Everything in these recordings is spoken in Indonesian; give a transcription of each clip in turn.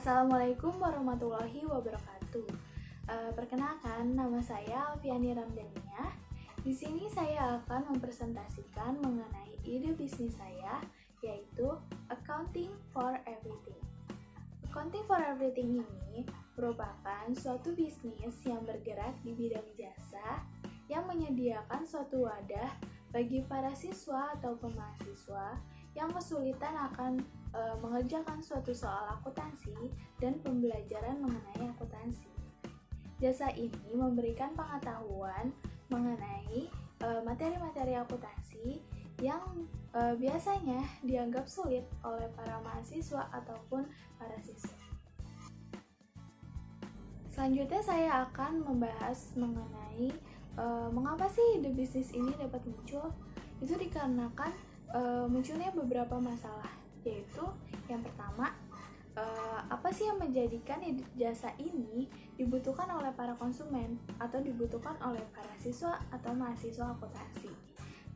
Assalamualaikum warahmatullahi wabarakatuh. Perkenalkan, nama saya Alfiani Ramdhania. Di sini saya akan mempresentasikan mengenai ide bisnis saya, yaitu Accounting for Everything. Accounting for Everything ini merupakan suatu bisnis yang bergerak di bidang jasa yang menyediakan suatu wadah bagi para siswa ataupun mahasiswa yang kesulitan akan mengerjakan suatu soal akuntansi dan pembelajaran mengenai akuntansi. Jasa ini memberikan pengetahuan mengenai materi-materi akuntansi yang biasanya dianggap sulit oleh para mahasiswa ataupun para siswa. Selanjutnya saya akan membahas mengenai mengapa sih ide bisnis ini dapat muncul. Itu dikarenakan munculnya beberapa masalah, yaitu yang pertama, apa sih yang menjadikan jasa ini dibutuhkan oleh para konsumen atau dibutuhkan oleh para siswa atau mahasiswa akuntansi.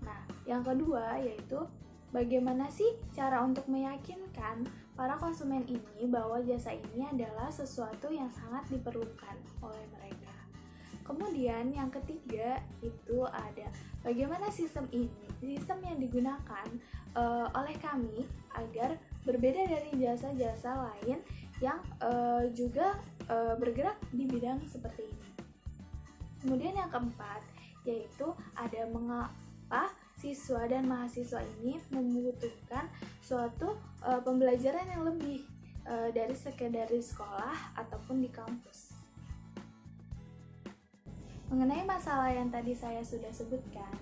Nah, yang kedua yaitu bagaimana sih cara untuk meyakinkan para konsumen ini bahwa jasa ini adalah sesuatu yang sangat diperlukan oleh mereka. Kemudian yang ketiga itu ada bagaimana sistem yang digunakan oleh kami agar berbeda dari jasa-jasa lain yang juga bergerak di bidang seperti ini. Kemudian yang keempat yaitu ada mengapa siswa dan mahasiswa ini membutuhkan suatu pembelajaran yang lebih dari sekedar di sekolah ataupun di kampus. Mengenai masalah yang tadi saya sudah sebutkan,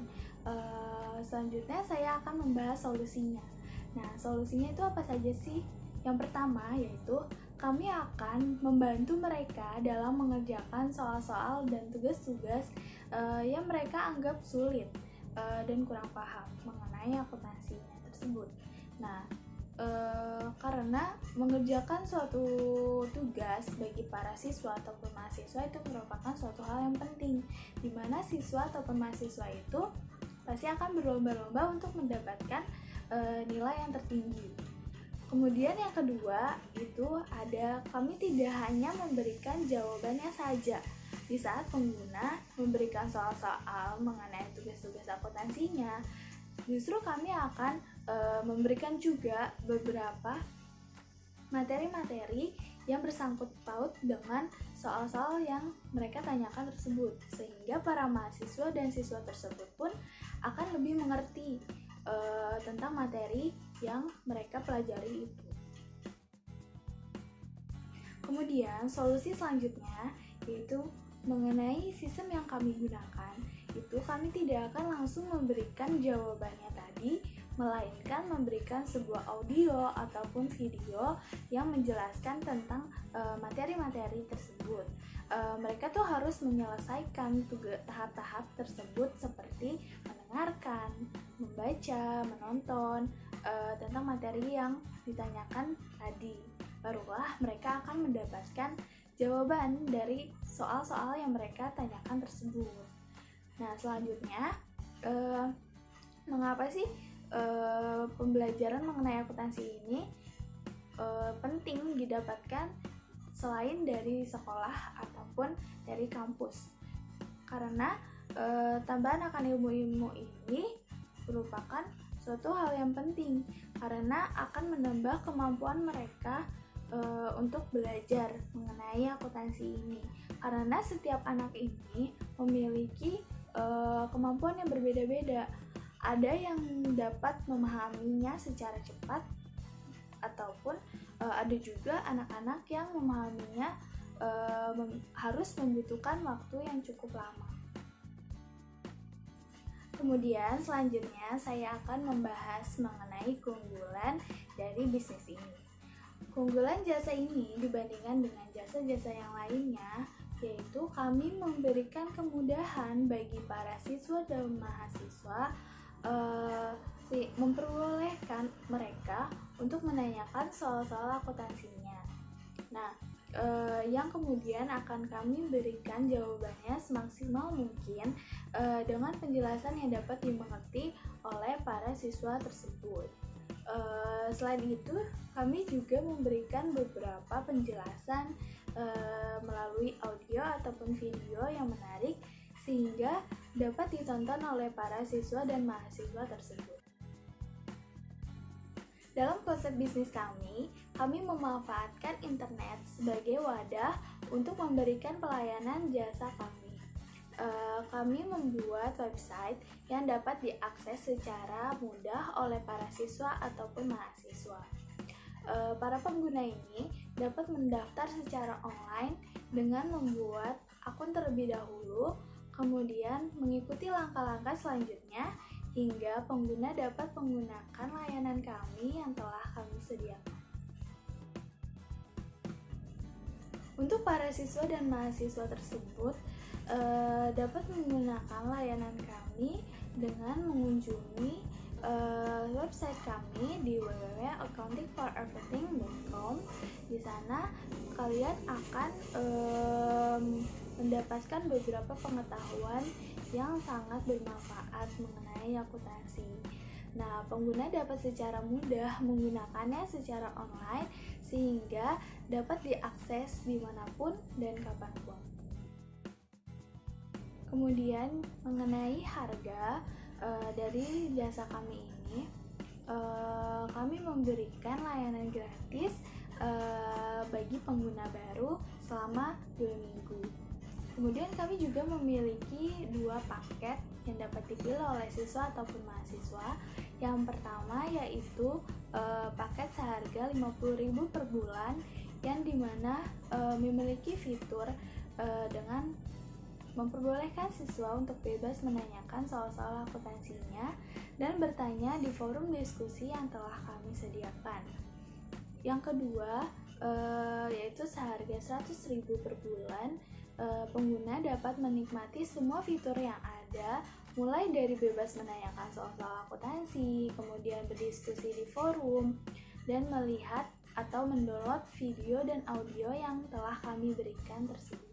selanjutnya saya akan membahas solusinya. Nah, solusinya itu apa saja sih? Yang pertama yaitu kami akan membantu mereka dalam mengerjakan soal-soal dan tugas-tugas yang mereka anggap sulit dan kurang paham mengenai akuntansinya tersebut. Nah, karena mengerjakan suatu tugas bagi para siswa ataupun mahasiswa itu merupakan suatu hal yang penting, di mana siswa ataupun mahasiswa itu pasti akan berlomba-lomba untuk mendapatkan nilai yang tertinggi. Kemudian yang kedua itu ada kami tidak hanya memberikan jawabannya saja. Di saat pengguna memberikan soal-soal mengenai tugas-tugas akuntansinya, justru kami akan memberikan juga beberapa materi-materi yang bersangkut paut dengan soal-soal yang mereka tanyakan tersebut, sehingga para mahasiswa dan siswa tersebut pun akan lebih mengerti tentang materi yang mereka pelajari itu. Kemudian solusi selanjutnya yaitu mengenai sistem yang kami gunakan, itu kami tidak akan langsung memberikan jawabannya tadi, melainkan memberikan sebuah audio ataupun video yang menjelaskan tentang materi-materi tersebut. Mereka tuh harus menyelesaikan tahap-tahap tersebut seperti mendengarkan, membaca, menonton tentang materi yang ditanyakan tadi. Barulah mereka akan mendapatkan jawaban dari soal-soal yang mereka tanyakan tersebut. Nah, selanjutnya mengapa sih pembelajaran mengenai akuntansi ini penting didapatkan selain dari sekolah ataupun dari kampus? Karena tambahan akan ilmu-ilmu ini merupakan suatu hal yang penting karena akan menambah kemampuan mereka untuk belajar mengenai akuntansi ini, karena setiap anak ini memiliki kemampuan yang berbeda-beda. Ada yang dapat memahaminya secara cepat ataupun ada juga anak-anak yang memahaminya harus membutuhkan waktu yang cukup lama. Kemudian selanjutnya saya akan membahas mengenai keunggulan dari bisnis ini. Keunggulan jasa ini dibandingkan dengan jasa-jasa yang lainnya, yaitu kami memberikan kemudahan bagi para siswa dan mahasiswa memperbolehkan mereka untuk menanyakan soal-soal akuntansinya. Nah, yang kemudian akan kami berikan jawabannya semaksimal mungkin dengan penjelasan yang dapat dimengerti oleh para siswa tersebut. Selain itu, kami juga memberikan beberapa penjelasan melalui audio ataupun video yang menarik sehingga dapat ditonton oleh para siswa dan mahasiswa tersebut. Dalam konsep bisnis kami memanfaatkan internet sebagai wadah untuk memberikan pelayanan jasa kami. Kami membuat website yang dapat diakses secara mudah oleh para siswa ataupun mahasiswa. Para pengguna ini dapat mendaftar secara online dengan membuat akun terlebih dahulu, kemudian mengikuti langkah-langkah selanjutnya hingga pengguna dapat menggunakan layanan kami yang telah kami sediakan. Untuk para siswa dan mahasiswa tersebut dapat menggunakan layanan kami dengan mengunjungi website kami di www.accountingforeverything.com. Di sana kalian akan mendapatkan beberapa pengetahuan yang sangat bermanfaat mengenai akuntansi. Nah, pengguna dapat secara mudah menggunakannya secara online sehingga dapat diakses dimanapun dan kapanpun. Kemudian mengenai harga dari jasa kami ini, kami memberikan layanan gratis bagi pengguna baru selama 2 minggu. Kemudian kami juga memiliki 2 paket yang dapat dipilih oleh siswa ataupun mahasiswa. Yang pertama yaitu paket seharga 50.000 per bulan yang dimana memiliki fitur dengan memperbolehkan siswa untuk bebas menanyakan soal-soal akuntansinya dan bertanya di forum diskusi yang telah kami sediakan. Yang kedua yaitu seharga 100.000 per bulan. Pengguna dapat menikmati semua fitur yang ada, mulai dari bebas menanyakan soal-soal akuntansi, kemudian berdiskusi di forum, dan melihat atau mendownload video dan audio yang telah kami berikan tersebut.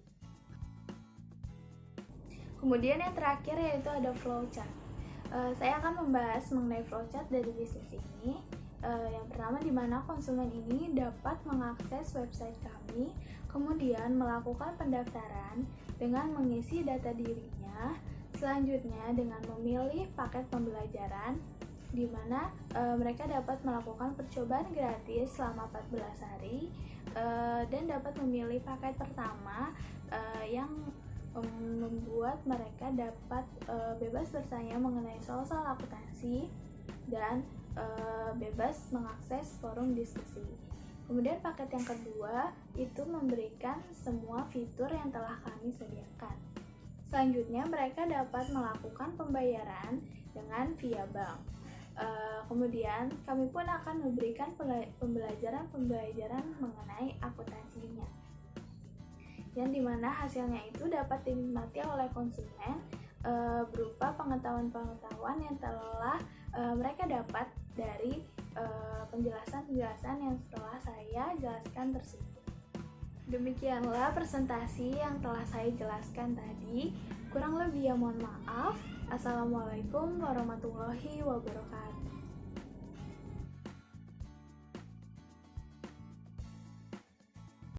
Kemudian yang terakhir yaitu ada flowchart. Saya akan membahas mengenai flowchart dari bisnis ini. Yang pertama, di mana konsumen ini dapat mengakses website kami, kemudian melakukan pendaftaran dengan mengisi data dirinya. Selanjutnya dengan memilih paket pembelajaran, di mana mereka dapat melakukan percobaan gratis selama 14 hari dan dapat memilih paket pertama yang membuat mereka dapat bebas bertanya mengenai soal-soal akuntansi dan bebas mengakses forum diskusi. Kemudian paket yang kedua itu memberikan semua fitur yang telah kami sediakan. Selanjutnya mereka dapat melakukan pembayaran dengan via bank. Kemudian kami pun akan memberikan pembelajaran mengenai akuntansinya, yang dimana hasilnya itu dapat dinikmati oleh konsumen berupa pengetahuan-pengetahuan yang telah mereka dapat dari penjelasan-penjelasan yang setelah saya jelaskan tersebut. Demikianlah presentasi yang telah saya jelaskan tadi. Kurang lebih ya mohon maaf. Assalamualaikum warahmatullahi wabarakatuh.